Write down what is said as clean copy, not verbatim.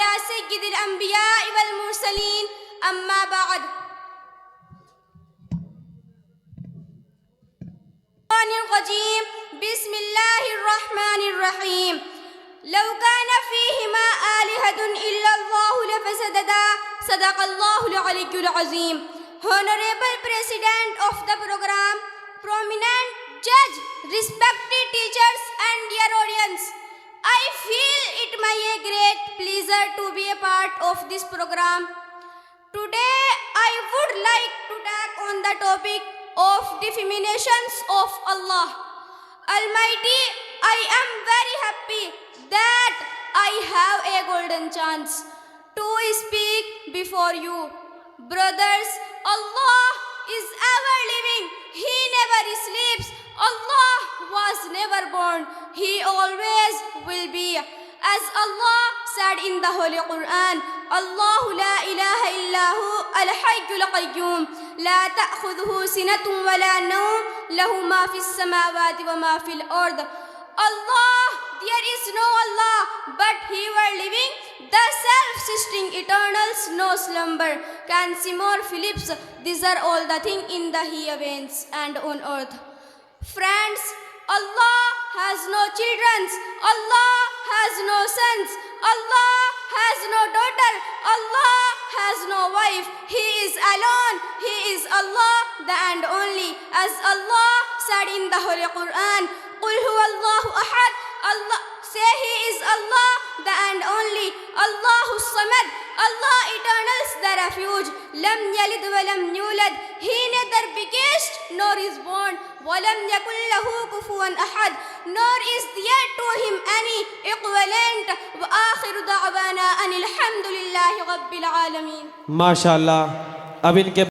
على سيد الأنبياء والمرسلين أما بعد الرجيم بسم الله الرحمن الرحيم لو كان فيهما آلهة إلا الله لفسدتا صدق الله العلي العظيم. Honorable President of the program, prominent judge, respected teachers and dear audience, I feel it my a great pleasure to be a part of this program. Today I would like to talk on the topic of definitions of Allah Almighty. I am very happy that I have a golden chance to speak before you. Brothers, Allah is ever living. He never sleeps. Allah was never born. He always will be. As Allah said in the Holy Quran, Allahu la ilaha illahu al-hayyul qayyum la ta'khudhuhu sinatun wa la nawm lahu ma fis samawati wa ma fil ard. Allah, there is no Allah, but He were living, the self-existing eternals, no slumber. Can Seymour Phillips, these are all the things in the heavens and on earth. Friends, Allah has no children, Allah has no sons, Allah has no daughter, Allah has no wife. He is alone, He is Allah, the and only. As Allah said in the Holy Quran, Qul huwa Allahu ahad, Allah, say He is Allah, the and only. Allahu samad, Allah eternals, the refuge. Lam yalid wa lam yulad, He neither begat nor is born. Walam yakul lahu kufuwan ahad, nor is there to Him any equivalent. Wa akhiru da'wana anil hamdulillahi rabbil alamin. माशाअल्लाह. अब इनके